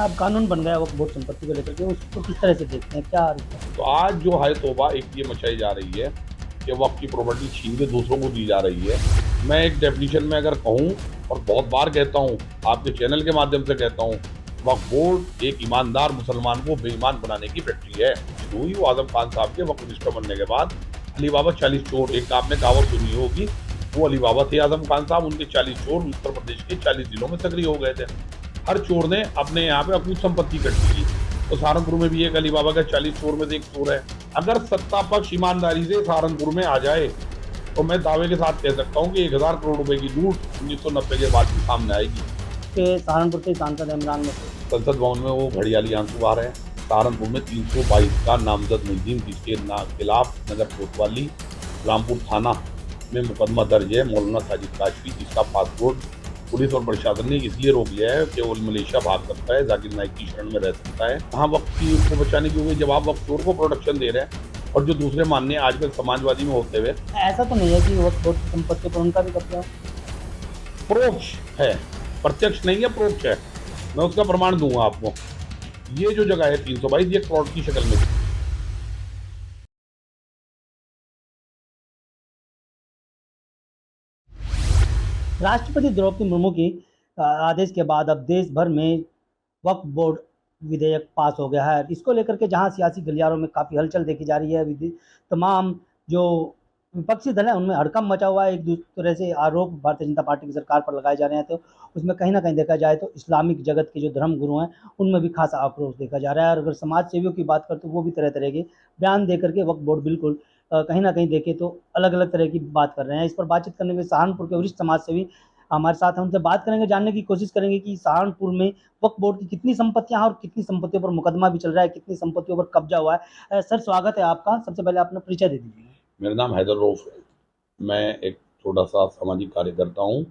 अब कानून बन गया वक्फ बोर्ड संपत्ति को लेकर के, उसको किस तरह से देखते हैं, क्या रूप है? तो आज जो है तौबा एक ये मचाई जा रही है कि वक्त की प्रॉपर्टी छीन के दूसरों को दी जा रही है। मैं एक डेफिनेशन में अगर कहूँ और बहुत बार कहता हूँ, आपके चैनल के माध्यम से कहता हूँ, वक्फ बोर्ड एक ईमानदार मुसलमान को बेईमान बनाने की फैक्ट्री है। हुई वो आजम खान साहब के वक्फ मिनिस्टर बनने के बाद अली बाबा 40 चोर, एक आपने कहावत सुनी होगी, वो अली बाबा थे आजम खान साहब, उनके 40 चोर उत्तर प्रदेश के 40 जिलों में सक्रिय हो गए थे। हर चोर ने अपने यहाँ पे अकूत संपत्ति इकट्ठी की। तो सहारनपुर में भी एक अली बाबा का 40 चोर में से एक चोर है। अगर सत्ता पक्ष ईमानदारी से सहारनपुर में आ जाए तो मैं दावे के साथ कह सकता हूँ कि 1000 करोड़ रुपए की लूट 1990 के बाद भी सामने आएगी। कि सहारनपुर के सांसद इमरान मसूद संसद भवन में वो घड़ियाली आंसू आ रहे हैं। सहारनपुर में 322 का नामजद मुलजिम जिसके खिलाफ नगर कोतवाली रामपुर थाना में मुकदमा दर्ज है, मौलाना साजिद काशफी, जिसका पासपोर्ट पुलिस और प्रशासन ने इसलिए रोक लिया है कि वो मलेशिया भाग सकता है, जाकिर नाइक की शरण में रह सकता है। कहाँ वक्त की उसको बचाने की हुई जब आप वक्त चोर को प्रोटेक्शन दे रहे हैं और जो दूसरे मानने आजकल समाजवादी में होते हुए ऐसा तो नहीं है कि वक्फ बोर्ड की संपत्ति पर उनका भी कब्जा हो? परोक्ष है, प्रत्यक्ष नहीं है, परोक्ष है। मैं उसका प्रमाण दूंगा आपको। ये जो जगह है 322, ये प्लॉट की शक्ल में थी। राष्ट्रपति द्रौपदी मुर्मू की आदेश के बाद अब देश भर में वक्फ बोर्ड विधेयक पास हो गया है। इसको लेकर के जहां सियासी गलियारों में काफ़ी हलचल देखी जा रही है, तमाम जो विपक्षी दल हैं उनमें हड़कंप मचा हुआ है। एक दूसरे से आरोप भारतीय जनता पार्टी की सरकार पर लगाए जा रहे हैं, तो उसमें कहीं ना कहीं देखा जाए तो इस्लामिक जगत के जो धर्म गुरु हैं उनमें भी खासा आक्रोश देखा जा रहा है। और अगर समाज सेवियों की बात करें तो वो भी तरह तरह के बयान दे करके वक्फ बोर्ड बिल्कुल कहीं ना कहीं देखे तो अलग अलग तरह की बात कर रहे हैं। इस पर बातचीत करने के लिए सहारनपुर के वरिष्ठ समाज सेवी हमारे साथ हैं, उनसे बात करेंगे, जानने की कोशिश करेंगे कि सहारनपुर में वक्फ बोर्ड की कितनी संपत्तियां हैं और कितनी संपत्तियों पर मुकदमा भी चल रहा है, कितनी संपत्तियों पर कब्जा हुआ है। सर, स्वागत है आपका। सबसे पहले अपना परिचय दे दीजिए। मेरा नाम हैदर रऊफ है। मैं एक छोटा सा सामाजिक कार्यकर्ता हूँ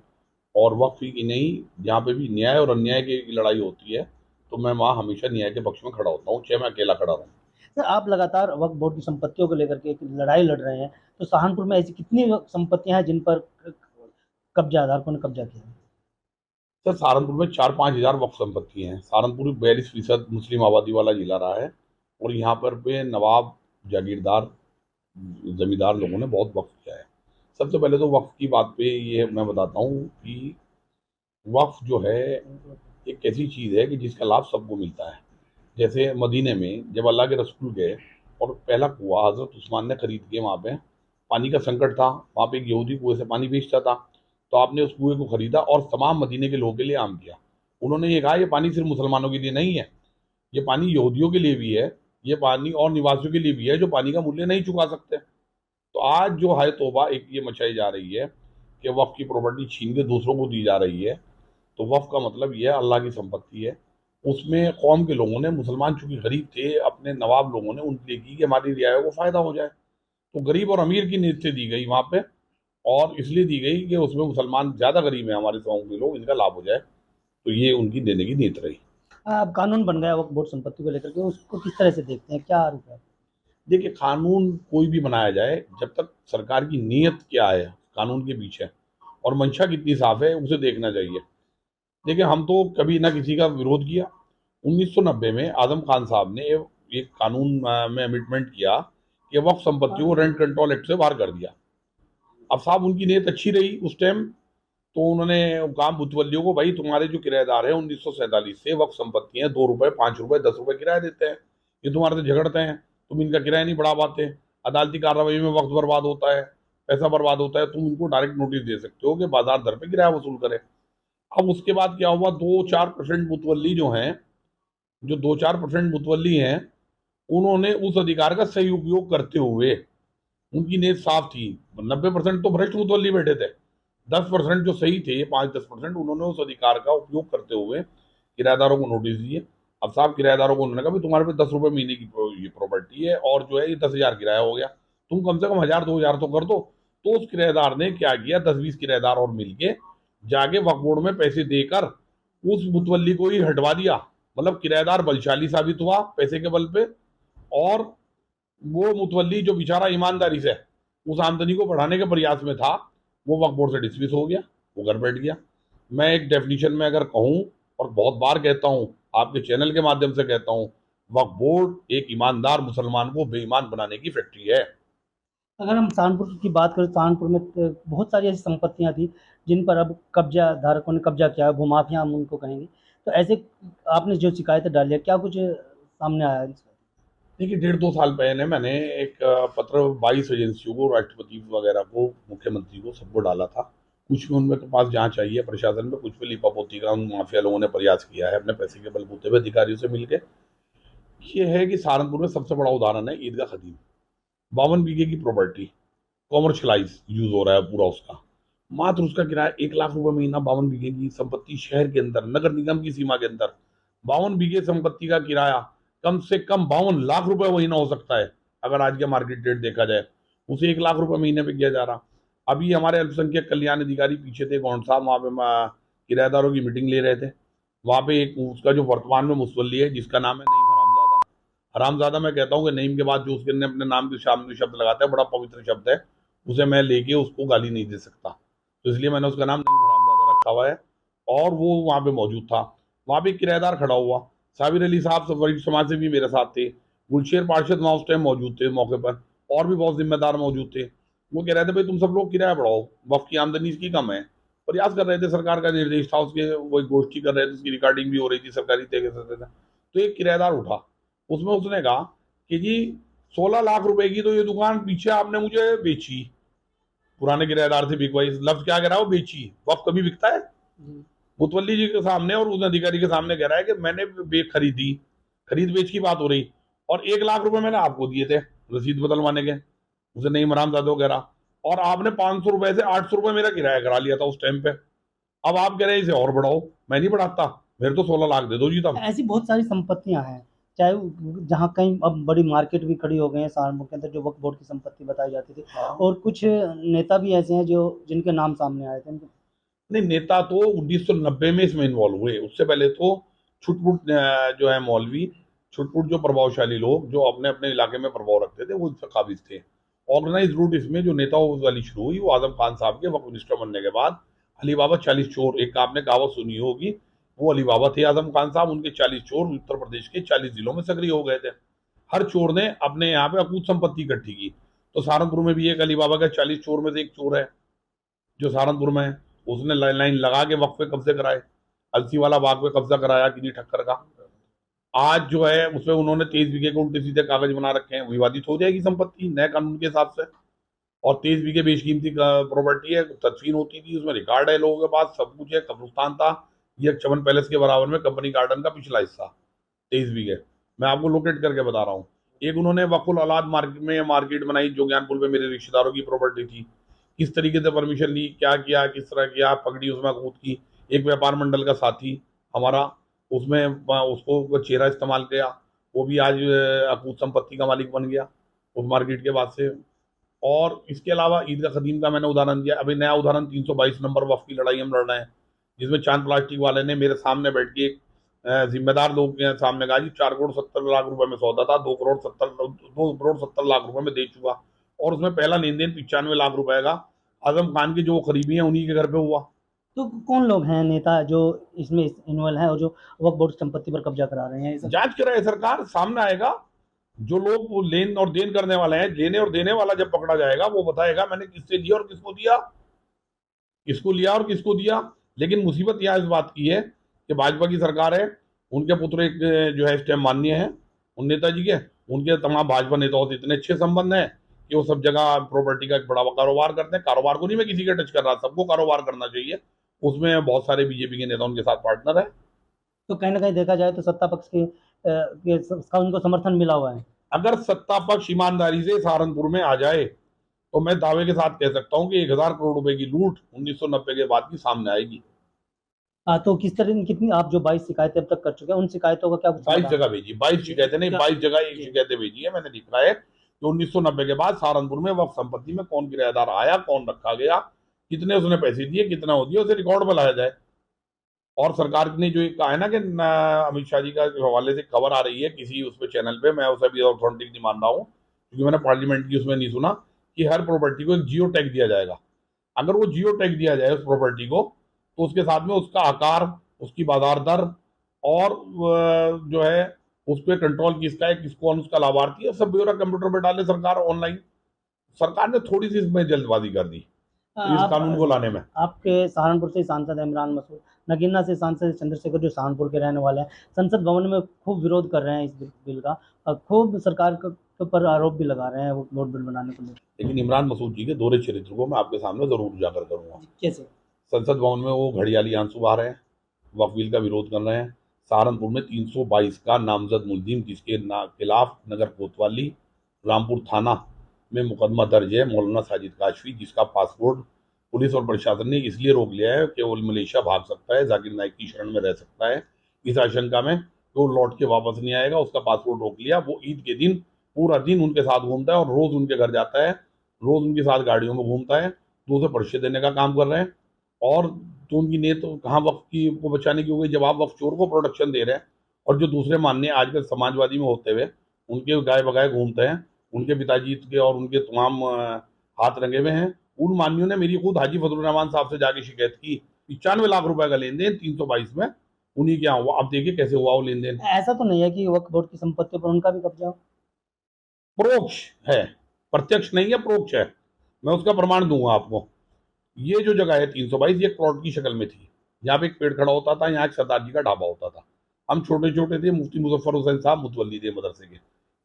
और वक्फ ही की नहीं, जहाँ पे भी न्याय और अन्याय की लड़ाई होती है तो मैं वहाँ हमेशा न्याय के पक्ष में खड़ा होता हूँ, चाहे मैं अकेला खड़ा रहूँ। सर, आप लगातार वक्फ बोर्ड की संपत्तियों को लेकर के एक लड़ाई लड़ रहे हैं, तो सहारनपुर में ऐसी कितनी संपत्तियां हैं जिन पर कब्जादारों ने कब्जा किया है? सर, सहारनपुर में 4-5 हज़ार वक्फ संपत्ति हैं। सहारनपुर 42% मुस्लिम आबादी वाला जिला रहा है और यहाँ पर पे नवाब, जागीरदार, जमींदार लोगों ने बहुत वक्फ किया है। सबसे पहले तो वक्फ की बात पे ये मैं बताता हूँ कि वक्फ जो है एक ऐसी चीज़ है कि जिसका लाभ सबको मिलता है। जैसे मदीने में जब अल्लाह के रसूल गए और पहला कुआं हज़रत उस्मान ने खरीद के, वहाँ पे पानी का संकट था, वहाँ पे एक यहूदी कुएं से पानी बेचता था, तो आपने उस कुएं को खरीदा और तमाम मदीने के लोगों के लिए आम किया। उन्होंने ये कहा ये पानी सिर्फ मुसलमानों के लिए नहीं है, ये पानी यहूदियों के लिए भी है, ये पानी और निवासियों के लिए भी है जो पानी का मूल्य नहीं चुका सकते। तो आज जो है तौबा एक ये मचाई जा रही है कि वक्फ की प्रॉपर्टी छीन के दूसरों को दी जा रही है। तो वक्फ का मतलब ये है अल्लाह की संपत्ति है। उसमें कौम के लोगों ने, मुसलमान चूंकि गरीब थे, अपने नवाब लोगों ने उनके लिए की कि हमारी रियाया को फायदा हो जाए, तो गरीब और अमीर की नीयत से दी गई वहाँ पे, और इसलिए दी गई कि उसमें मुसलमान ज़्यादा गरीब हैं हमारे गाँव के लोग, इनका लाभ हो जाए, तो ये उनकी देने की नीयत रही। अब कानून बन गया वक्फ बोर्ड संपत्ति को लेकर के, उसको किस तरह से देखते हैं, क्या रूप है? देखिए, कानून कोई भी बनाया जाए, जब तक सरकार की नीयत क्या है कानून के पीछे और मंशा कितनी साफ है उसे देखना चाहिए। देखिए, हम तो कभी ना किसी का विरोध किया। 1990 में आजम खान साहब ने एक कानून में अमेंडमेंट किया कि वक्फ संपत्तियों को रेंट कंट्रोल एक्ट से बाहर कर दिया। अब साहब उनकी नीयत अच्छी रही उस टाइम, तो उन्होंने कहा मुतवल्लियों को, भाई तुम्हारे जो किराएदार हैं 1947 से वक्फ संपत्ति हैं, 2 रुपए, 5 रुपए, 10 रुपए किराया देते हैं, ये तुम्हारे से झगड़ते हैं, तुम इनका किराया नहीं बढ़ा पाते, अदालती कार्रवाई में वक्त बर्बाद होता है, पैसा बर्बाद होता है, तुम इनको डायरेक्ट नोटिस दे सकते हो कि बाजार दर पे किराया वसूल करें। अब उसके बाद क्या हुआ, 2-4% मुतवल्ली जो हैं, जो 2-4% मुतवल्ली हैं, उन्होंने उस अधिकार का सही उपयोग करते हुए, उनकी नीयत साफ थी। 90% तो भ्रष्ट मुतवल्ली बैठे थे, 10% जो सही थे, 5-10%, उन्होंने उस अधिकार का उपयोग करते हुए किराएदारों को नोटिस दिए। अब साहब किराएदारों को उन्होंने कहा, तुम्हारे पे 10 रुपए महीने की ये प्रॉपर्टी है और जो है ये 10,000 किराया हो गया, तुम कम से कम 1,000-2,000 तो कर दो। तो उस किराएदार ने क्या किया, 10-20 किराएदार और मिलके जाके वक्फ बोर्ड में पैसे देकर उस मुतवल्ली को ही हटवा दिया। मतलब किराएदार बलशाली साबित हुआ पैसे के बल पे, और वो मुतवल्ली जो बेचारा ईमानदारी से उस आमदनी को बढ़ाने के प्रयास में था, वो वक्फ बोर्ड से डिसमिस हो गया, वो घर बैठ गया। मैं एक डेफिनेशन में अगर कहूँ और बहुत बार कहता हूँ, आपके चैनल के माध्यम से कहता हूँ, वक्फ बोर्ड एक ईमानदार मुसलमान को बेईमान बनाने की फैक्ट्री है। अगर हम सहारनपुर की बात करें, सहारनपुर में बहुत सारी ऐसी संपत्तियां थी जिन पर अब कब्जा धारकों ने कब्जा किया है, भूमाफिया हम उनको कहेंगे। तो ऐसे आपने जो शिकायतें डाली है, क्या कुछ सामने आया है इसका? देखिए, 1.5-2 साल पहले मैंने एक पत्र 22 एजेंसियों को, राष्ट्रपति वगैरह को, मुख्यमंत्री को, सबको डाला था। कुछ में उनके पास जांच आई है प्रशासन में, कुछ पे लीपापोती का उन माफिया लोगों ने प्रयास किया है अपने पैसे के बलबूते पे अधिकारियों से मिलकर। ये है कि सहारनपुर में सबसे बड़ा उदाहरण है ईदगाह खदीम। 52 बीघे की प्रॉपर्टी, कॉमर्शलाइज यूज हो रहा है पूरा उसका। मात्र उसका किराया 1 लाख रुपए महीना। 52 बीघे की संपत्ति, शहर के अंदर, नगर निगम की सीमा के अंदर 52 बीघे संपत्ति का किराया कम से कम 52 लाख रुपए महीना हो सकता है। अगर आज के मार्केट रेट देखा जाए, उसे 1 लाख रुपए महीने पे किया जा रहा। अभी हमारे अल्पसंख्यक कल्याण अधिकारी पीछे थे, गौंड साहब, वहां पे किराएदारों की मीटिंग ले रहे थे। वहां पे एक उसका जो वर्तमान में मुस्तवली है, जिसका नाम है नईम हरामजादा। हरामजादा मैं कहता हूँ कि नईम के बाद जो उसके अपने नाम के सामने शब्द लगाता है, बड़ा पवित्र शब्द है, उसे मैं लेके उसको गाली नहीं दे सकता। तो इसलिए मैंने उसका नाम नईम हरामजादा रखा हुआ है। और वो वहां पे मौजूद था। वहां पे एक किराएदार खड़ा हुआ, साबिर अली साहब वरिष्ठ समाज से भी मेरे साथ थे, गुलशेर पार्षद वहां उस टाइम मौजूद थे मौके पर, और भी बहुत जिम्मेदार मौजूद थे। वो कह रहे थे भाई तुम सब लोग किराया बढ़ाओ, वक्त की आमदनी इसकी कम है। प्रयास कर रहे थे, सरकार का निर्देश था, उसके वो एक गोष्ठी कर रहे थे, उसकी रिकॉर्डिंग भी हो रही थी सरकारी तरीके से। तो एक किराएदार उठा, उसमें उसने कहा कि जी 16 लाख रुपए की तो ये दुकान पीछे आपने मुझे बेची, पुराने किराएदार से बिकवाई। लफ्ज क्या कह रहा है वो, बेची। वक्त कभी बिकता है? मुतवल्ली जी के सामने और उस अधिकारी के सामने कह रहा है कि मैंने खरीदी, खरीद बेच की बात हो रही, और 1 लाख रुपए मैंने आपको दिए थे रसीद बदलवाने के, उसे नहीं मराम जादो कह रहा। और आपने 500 रुपए से 800 रुपए मेरा किराया करा लिया था उस टाइम पे। अब आप कह रहे हैं इसे और बढ़ाओ, मैं नहीं बढ़ाता, मेरे तो 16 लाख दे दो जी तब। ऐसी बहुत सारी संपत्तियां हैं, चाहे जहाँ कहीं अब बड़ी मार्केट भी खड़ी हो गई है सहारनपुर के अंदर, जो वक्फ बोर्ड की संपत्ति बताई जाती थी। और कुछ नेता भी ऐसे हैं जो जिनके नाम सामने आए थे। नहीं, नेता तो 1990 में इसमें इन्वॉल्व हुए, उससे पहले तो छुटपुट जो है मौलवी, छुटपुट जो प्रभावशाली लोग जो अपने अपने इलाके में प्रभाव रखते थे, वो इससे काबिज थे। ऑर्गेनाइज रूट इसमें जो नेताओं वाली शुरू हुई, वो आजम खान साहब के वक्फ मिनिस्टर बनने के बाद। अली बाबा 40 चोर, एक आपने कहावत सुनी होगी, वो अली बाबा थे आजम खान साहब, उनके 40 चोर उत्तर प्रदेश के 40 जिलों में सक्रिय हो गए थे। हर चोर ने अपने यहाँ पे अकूत संपत्ति इकट्ठी की। तो सहारनपुर में भी एक अली बाबा का 40 चोर में से एक चोर है जो सहारनपुर में है। उसने लाइन लगा के वक्फ पे कब्जे कराए, अलसी वाला बाग पे कब्जा कराया किन्हीं ठक्कर का। आज जो है उसमें उन्होंने 23 बीघे के उल्टे सीधे कागज बना रखे हैं, विवादित हो जाएगी संपत्ति नए कानून के हिसाब से। और 23 बीघे बेशकीमती प्रॉपर्टी है, तदफीन होती थी, उसमें रिकॉर्ड है लोगों के पास, सब कुछ है, कब्रिस्तान था। ये चमन पैलेस के बराबर में कंपनी गार्डन का पिछला हिस्सा, 23 बीघे, मैं आपको लोकेट करके बता रहा हूँ। एक उन्होंने वकुल औलाद मार्केट बनाई, जो ज्ञानपुर पे मेरे रिश्तेदारों की प्रॉपर्टी थी। किस तरीके से परमिशन ली, क्या किया, किस तरह किया, पकड़ी उसमें कूद की। एक व्यापार मंडल का साथी हमारा, उसमें उसको चेहरा इस्तेमाल किया, वो भी आज अकूत संपत्ति का मालिक बन गया उस मार्केट के बाद से। और इसके अलावा ईदगाह खदीम का मैंने उदाहरण दिया। अभी नया उदाहरण 322 नंबर वफ की लड़ाई हम लड़ रहे हैं, जिसमें चांद प्लास्टिक वाले ने मेरे सामने बैठ के जिम्मेदार लोग के सामने कहा कि 4 करोड़ 70 लाख रुपए में सौदा था, 2 करोड़ 70 लाख रुपए में दे चुका। और उसमें पहला लेन देन 95 लाख रुपए का आजम खान के जो करीबी हैं उन्हीं के घर पे हुआ। तो कौन लोग हैं नेता जो इसमें इन्वॉल्व हैं और जो वक्फ बोर्ड संपत्ति पर कब्जा करा रहे हैं, ये सब? जांच कराए सरकार, सामने आएगा। जो लोग वो लेन और देन करने वाले हैं, लेने और देने वाला जब पकड़ा जाएगा, वो बताएगा मैंने किससे लिया और किसको दिया, किसको लिया और किसको दिया। लेकिन मुसीबत यह इस बात की है कि भाजपा की सरकार है, उनके पुत्र एक जो है इस टाइम माननीय है उन नेताजी के, उनके तमाम भाजपा नेताओं से इतने अच्छे संबंध हैं कि वो सब जगह प्रॉपर्टी का एक बड़ा कारोबार करते हैं। कारोबार को नहीं मैं किसी का टच कर रहा, सबको कारोबार करना चाहिए, उसमें बहुत सारे बीजेपी के नेता उनके साथ पार्टनर है। तो कहीं ना कहीं देखा जाए तो सत्ता पक्ष का उनको समर्थन मिला हुआ है। अगर सत्ता पक्ष ईमानदारी से सहारनपुर में आ जाए, तो मैं दावे के साथ कह सकता हूं कि 1,000 करोड़ रुपए की लूट 1990 के बाद की सामने आएगी। तो किस तरह कितनी आप जो 22 शिकायतें अब तक कर चुके हैं, उन शिकायतों का क्या कुछ 22 समाधान? जगह भेजी, 22 शिकायतें नहीं, 22 जगह एक शिकायतें भेजी है। मैंने लिखा है कि 1990 के बाद सहारनपुर में वक्फ संपत्ति में कौन किराएदार आया, कौन रखा गया, कितने उसने पैसे दिए, कितना हो दिया, उसे रिकॉर्ड में लाया जाए। और सरकार ने जो कहा है ना कि अमित शाह जी का हवाले से खबर आ रही है किसी उस पे चैनल पे, मैं उसे भी ऑथेंटिक नहीं मान रहा हूँ, क्योंकि मैंने पार्लियामेंट की उसमें नहीं सुना, कि हर प्रॉपर्टी को एक जियो टैग दिया जाएगा। अगर वो जियो टैग दिया जाए उस प्रॉपर्टी को, तो उसके साथ में उसका आकार, उसकी बाजार दर और जो है उस पर कंट्रोल किसका है, किसको उसका लाभार्थी है, सब ब्यौरा कंप्यूटर पर डाले सरकार ऑनलाइन। सरकार ने थोड़ी सी इसमें जल्दबाजी कर दी इस आप कानून को लाने में। आपके सहारनपुर से सांसद है इमरान मसूद, नगीना से सांसद चंद्रशेखर जो सहारनपुर के रहने वाले हैं, संसद भवन में खूब विरोध कर रहे हैं इस बिल का, खूब सरकार के ऊपर आरोप भी लगा रहे हैं वो नोट बिल बनाने को लेकर। लेकिन इमरान मसूद जी के दोहरे चरित्र को मैं आपके सामने जरूर उजागर करूंगा। कैसे? संसद भवन में वो घड़ियाली आंसू बहा रहे हैं, वक्फ बिल का विरोध कर रहे हैं। सहारनपुर में 322 का नामजद मुलजिम जिसके खिलाफ नगर कोतवाली रामपुर थाना में मुकदमा दर्ज है, मौलाना साजिद काशफी, जिसका पासपोर्ट पुलिस और प्रशासन ने इसलिए रोक लिया है कि वो मलेशिया भाग सकता है, जाकिर नाइक की शरण में रह सकता है, इस आशंका में कि वो लौट के वापस नहीं आएगा। उसका पासपोर्ट रोक लिया। वो ईद के दिन पूरा दिन उनके साथ घूमता है और रोज उनके घर जाता है, रोज उनके साथ गाड़ियों में घूमता है, तो उसे पर्चे देने का काम कर रहे हैं। और तो उनकी नीयत तो कहाँ वक्फ की को बचाने की हो गई, जब आप वक्फ चोर को प्रोटेक्शन दे रहे हैं। और जो दूसरे माननीय आजकल समाजवादी में होते हुए उनके गाय बगाए घूमते हैं, उनके पिताजी के और उनके तमाम हाथ रंगे हुए हैं। उन माननीयों ने मेरी खुद हाजी फजल रहमान साहब से जाके शिकायत की। 95 लाख रुपए का लेन देन 322 में उन्हीं क्या हुआ। अब देखिए कैसे हुआ वो लेन देन। ऐसा तो नहीं है कि वक्फ बोर्ड की संपत्ति पर उनका भी कब्जा हो? प्रोक्ष है, प्रत्यक्ष नहीं है, प्रोक्ष है। मैं उसका प्रमाण दूंगा आपको। ये जो जगह है 322, ये प्लॉट की शक्ल में थी। यहाँ पे एक पेड़ खड़ा होता था, यहाँ एक सरदार जी का ढाबा होता था। हम छोटे छोटे थे, मुफ्ती मुजफ्फर हुसैन साहब मुतवल्ली थे मदरसे के।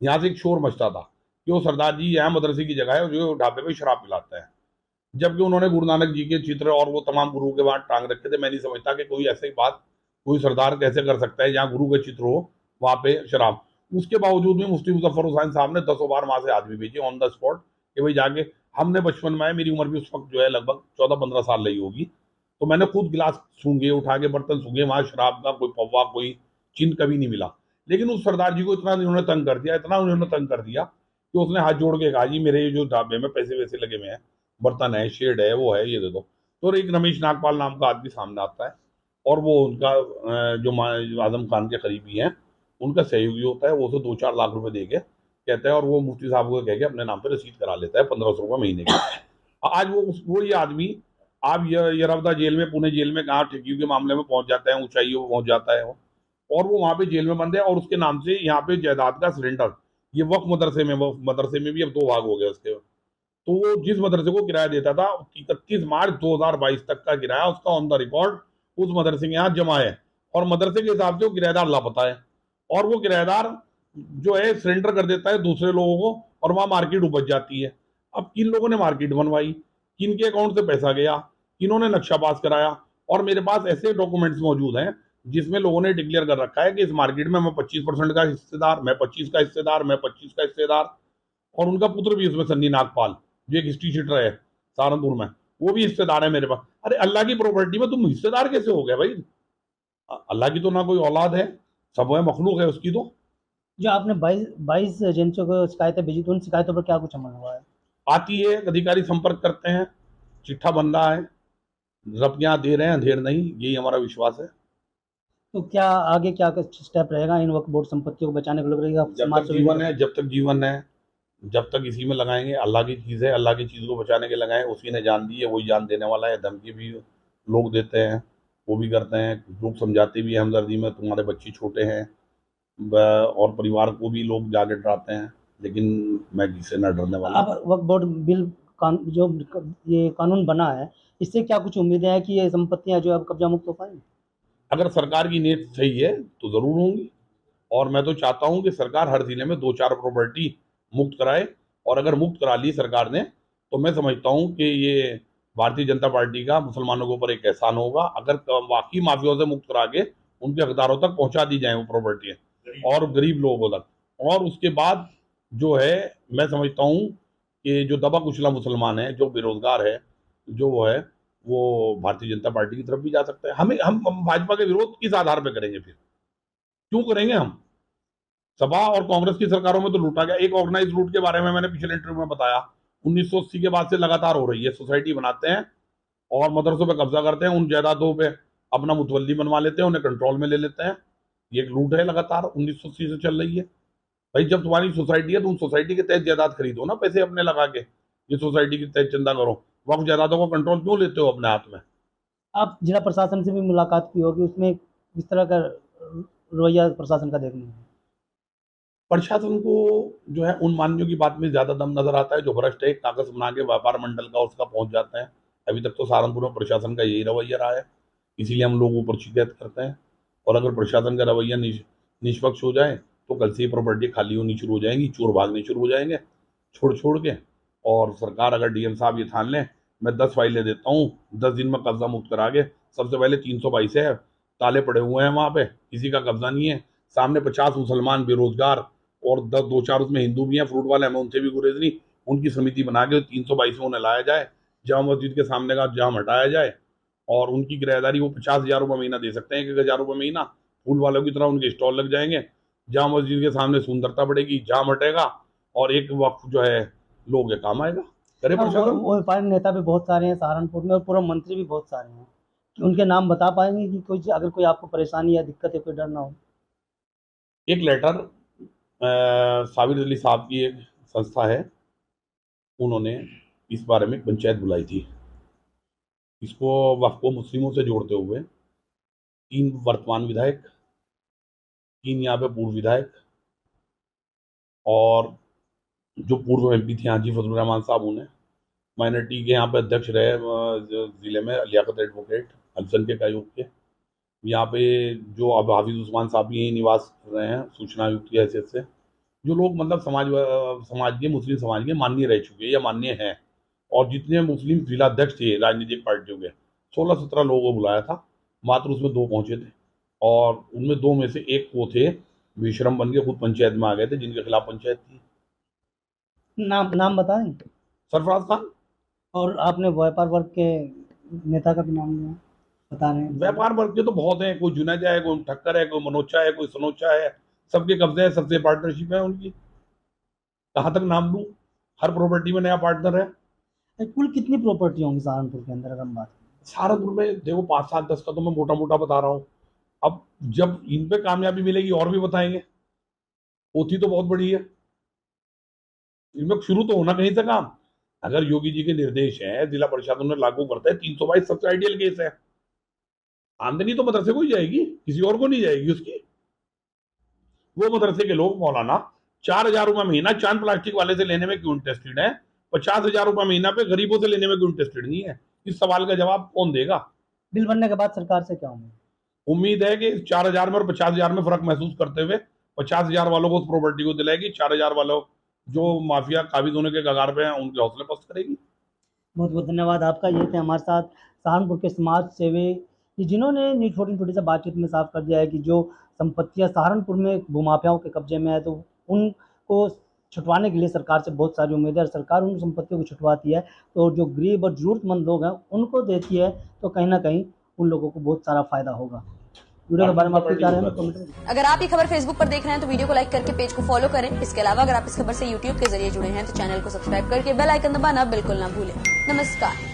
यहाँ से एक शोर मचता था कि वो सरदार जी यहाँ मदरसे की जगह है, जो ढाबे पे शराब पिलाते हैं। जबकि उन्होंने गुरु नानक जी के चित्र और वो तमाम गुरु के वहां टांग रखे थे। मैं नहीं समझता कि कोई ऐसी बात कोई सरदार कैसे कर सकता है जहाँ गुरु के चित्र हो वहां पे शराब। उसके बावजूद भी मुफ्ती मुजफ्फर हुसैन साहब ने 10 बार वहां से आदमी भेजे ऑन द स्पॉट कि भाई जाके। हमने बचपन में, मेरी उम्र भी उस वक्त जो है लगभग 14-15 साल रही होगी, तो मैंने खुद गिलास सूंघे, उठा के बर्तन सूंघे, वहां शराब का कोई पौवा कोई चिन्ह कभी नहीं मिला। लेकिन उस सरदार जी को इतना उन्होंने तंग कर दिया, इतना उन्होंने तंग कर दिया कि उसने हाथ जोड़ के कहा, जी मेरे ये जो ढाबे में पैसे वैसे लगे हुए हैं, बर्तन है, शेड है, वो है, ये दे दो। तो एक रमेश नागपाल नाम का आदमी सामने आता है और वो उनका जो आजम खान के करीबी हैं उनका सहयोगी होता है। वो उसे 2-4 लाख रुपए दे के कहता है, और वो मुफ्ती साहब को कह के अपने नाम पे रसीद करा लेता है 1500 रुपये महीने की। आज वो ये आदमी आप यरवदा जेल में, पुणे जेल में, कहाँ ठेकियों के मामले में पहुंच जाता है, ऊंचाइयों पर पहुंच जाता है वो। और वो वहां पे जेल में बंद है और उसके नाम से यहाँ पे जायदाद का सिलेंडर, ये वक्फ मदरसे में भी अब 2 भाग हो गए उसके। तो वो जिस मदरसे को किराया देता था, 31 मार्च 2022 तक का किराया उसका ऑन द रिकॉर्ड उस मदरसे के यहाँ जमा है। और मदरसे के हिसाब से वो किराएदार लापता है। और वो किराएदार जो है सरेंडर कर देता है दूसरे लोगों को और वहां मार्केट उपज जाती है। अब किन लोगों ने मार्केट बनवाई, किन के अकाउंट से पैसा गया, किन्होंने नक्शा पास कराया। और मेरे पास ऐसे डॉक्यूमेंट्स मौजूद हैं जिसमें लोगों ने डिक्लेयर कर रखा है कि इस मार्केट में मैं 25% का हिस्सेदार, मैं 25 का हिस्सेदार, मैं 25 का हिस्सेदार। और उनका पुत्र भी इसमें सन्नी नागपाल, जो एक हिस्ट्री शीटर है सहारनपुर में, वो भी हिस्सेदार है मेरे पास। अरे अल्लाह की प्रॉपर्टी में तुम हिस्सेदार कैसे हो गए भाई? अल्लाह की तो ना कोई औलाद है, सब है, मखलूक है उसकी तो। जो आपने 22 एजेंसियों को शिकायतें भेजी, तो उन शिकायतों पर क्या कुछ अमल हुआ है? आती है, अधिकारी संपर्क करते हैं, चिट्ठा बन रहा है, रपटियां दे रहे हैं, अंधेर नहीं, यही हमारा विश्वास है। तो क्या आगे क्या स्टेप रहेगा इन वक्फ बोर्ड संपत्तियों को बचाने को लगेगा? जब तक जीवन है, जब तक जीवन है, जब तक इसी में लगाएंगे। अल्लाह की चीज़ है, अल्लाह की चीज़ को बचाने के लगाएं। उसी ने जान दी है, वही जान देने वाला है। धमकी भी लोग देते हैं, वो भी करते हैं, लोग समझाते भी हैं हमदर्दी में, तुम्हारे बच्चे छोटे हैं। और परिवार को भी लोग जाके डराते हैं, लेकिन मैं किसी से न डरने वाला। अब वक्फ बोर्ड बिल जो ये कानून बना है, इससे क्या कुछ उम्मीदें हैं कि ये संपत्तियां जो है अब कब्जा मुक्त हो पाएंगी? अगर सरकार की नीयत सही है तो ज़रूर होंगी। और मैं तो चाहता हूं कि सरकार हर जिले में 2-4 प्रॉपर्टी मुक्त कराए। और अगर मुक्त करा ली सरकार ने, तो मैं समझता हूं कि ये भारतीय जनता पार्टी का मुसलमानों के ऊपर एक एहसान होगा। अगर वाकई माफियाओं से मुक्त करा के उनके हकदारों तक पहुंचा दी जाए वो प्रॉपर्टियां और गरीब लोगों तक। और उसके बाद जो है, मैं समझता हूं कि जो दबा कुचला मुसलमान है, जो बेरोजगार है, जो वो है, वो भारतीय जनता पार्टी की तरफ भी जा सकता है। हम भाजपा के विरोध किस आधार पर करेंगे फिर? क्यों करेंगे हम? सपा और कांग्रेस की सरकारों में तो लूटा गया। एक ऑर्गेनाइज लूट के बारे में मैंने पिछले इंटरव्यू में बताया, 1980 के बाद से लगातार हो रही है। सोसाइटी बनाते हैं और मदरसों पे कब्जा करते हैं, उन जायदादों पे अपना मुतवल्ली बनवा लेते हैं, उन्हें कंट्रोल में ले लेते हैं। ये एक लूट है, लगातार 1980 से चल रही है। भाई जब तुम्हारी सोसाइटी है तो उन सोसाइटी के तहत जायदाद खरीदो ना, पैसे अपने लगा के। ये सोसाइटी के तहत चंदा करो, वक्त जायदादों का कंट्रोल क्यों लेते हो अपने हाथ में? आप जिला प्रशासन से भी मुलाकात की होगी, उसमें किस तरह का रवैया प्रशासन का देखने में? प्रशासन को जो है उन मान्यों की बात में ज्यादा दम नजर आता है जो भ्रष्ट है, एक कागज बना के व्यापार मंडल का उसका पहुंच जाते हैं। अभी तक तो सहारनपुर में प्रशासन का यही रवैया रहा है, इसीलिए हम लोग ऊपर शिकायत करते हैं। और अगर प्रशासन का रवैया निष्पक्ष हो जाए तो कल से ये प्रॉपर्टी खाली होनी शुरू हो जाएंगी, चोर भागने शुरू हो जाएंगे छोड़ छोड़ के। और सरकार अगर डीएम साहब ये ठान लें, मैं 10 फाइलें देता हूँ, 10 दिन में कब्जा मुक्त करा के। सबसे पहले 322 है, ताले पड़े हुए हैं वहां पे, किसी का कब्जा नहीं है। सामने 50 मुसलमान बेरोजगार और 2-4 उसमें हिंदू भी हैं, फ्रूट वाले, हमें उनसे भी गुरेज नहीं। उनकी समिति बना के 322 में उन्हें लाया जाए, जामा मस्जिद के सामने का जाम हटाया जाए और उनकी किराएदारी वो 50,000 रुपये महीना दे सकते हैं, 1,000 रुपये महीना। फूल वालों की तरह उनके स्टॉल लग जाएंगे, जामा मस्जिद के सामने सुंदरता बढ़ेगी, जाम हटेगा और एक वक्त जो है लोग के काम आएगा। करे हाँ, प्रशासन। वो व्यापारी नेता भी बहुत सारे हैं सहारनपुर में और पूर्व मंत्री भी बहुत सारे हैं। कि उनके नाम बता पाएंगे कि कोई अगर कोई आपको परेशानी या दिक्कत है, कोई डर ना हो? एक लेटर साबिर अली साहब की एक संस्था है, उन्होंने इस बारे में एक पंचायत बुलाई थी। इसको वक्फ को मुस्लिमों से जोड़ते हुए 3 वर्तमान विधायक, 3 यहाँ पे पूर्व विधायक और जो पूर्व एमपी थे हाजी फजलुर रहमान साहब, उन्हें माइनॉरिटी के यहाँ पे अध्यक्ष रहे जिले में लियाकत एडवोकेट अल्पसंख्यक आयोग के। यहाँ पे जो अब हाफिज उस्मान साहब भी यहीं निवास कर रहे हैं सूचना आयुक्त की हैसियत से। जो लोग मतलब समाज के, मुस्लिम समाज के माननीय रह चुके हैं या माननीय हैं, और जितने मुस्लिम जिलाध्यक्ष थे राजनीतिक पार्टियों के, 16-17 लोगों को बुलाया था, मात्र उसमें 2 पहुंचे थे। और उनमें 2 में से एक वो थे बेशरम बन के खुद पंचायत में आ गए थे, जिनके खिलाफ पंचायत थी। नाम नाम बताएं। सरफराज खान। और आपने व्यापार वर्ग के नेता का भी नाम लिया, बता रहे हैं? व्यापार वर्ग के तो बहुत हैं, कोई जुनेजा है, कोई ठक्कर है, कोई मनोचा है, कोई सनोचा है, सबके कब्जे है, सबसे पार्टनरशिप है उनकी। कहाँ तक नाम लूं, हर प्रॉपर्टी में नया पार्टनर है। कुल कितनी प्रॉपर्टी होंगी सहारनपुर के अंदर अगर हम बात करें? सहारनपुर में देखो 5-7-10 का तो मैं मोटा मोटा बता रहा हूँ। अब जब इन पे कामयाबी मिलेगी और भी बताएंगे। पोथी तो बहुत बड़ी है, इनमें शुरू तो होना कहीं से काम। अगर योगी जी के निर्देश हैं, जिला प्रशासन ने लागू करता है, 322 सबसे आइडियल केस है। आमदनी तो मदरसे को ही जाएगी, किसी और को नहीं जाएगी उसकी। वो मदरसे के लोग मौलाना 4,000 रुपये महीना चांद प्लास्टिक वाले से लेने में क्यों इंटरेस्टेड है, 50,000 रुपये महीना पे गरीबों से लेने में क्यों इंटरेस्टेड नहीं है? इस सवाल का जवाब कौन देगा? बिल बनने के बाद सरकार से क्या उम्मीद? उम्मीद है कि 4,000 में और 50,000 में फर्क महसूस करते हुए 50,000 वालों को उस प्रॉपर्टी को दिलाएगी, 4,000 वालों जो माफिया काबिज होने के कगार पे हैं उनके हौसले पस्त करेगी। बहुत बहुत धन्यवाद आपका। ये थे हमारे साथ सहारनपुर के समाज सेवी कि जिन्होंने न्यूज़ 14 से बातचीत में साफ कर दिया है कि जो संपत्तियां सहारनपुर में भूमाफियाओं के कब्जे में है, तो उनको छुटवाने के लिए सरकार से बहुत सारी उम्मीदें, और सरकार उन संपत्तियों को छुटवाती है तो जो गरीब और ज़रूरतमंद लोग हैं उनको देती है, तो कहीं ना कहीं उन लोगों को बहुत सारा फायदा होगा। वीडियो के बारे में आपको क्या रहना कमेंट में। अगर आप ये खबर फेसबुक पर देख रहे हैं तो वीडियो को लाइक करके पेज को फॉलो करें। इसके अलावा अगर आप इस खबर से यूट्यूब के जरिए जुड़े हैं तो चैनल को सब्सक्राइब करके बेल आइकन दबाना बिल्कुल ना भूलें। नमस्कार।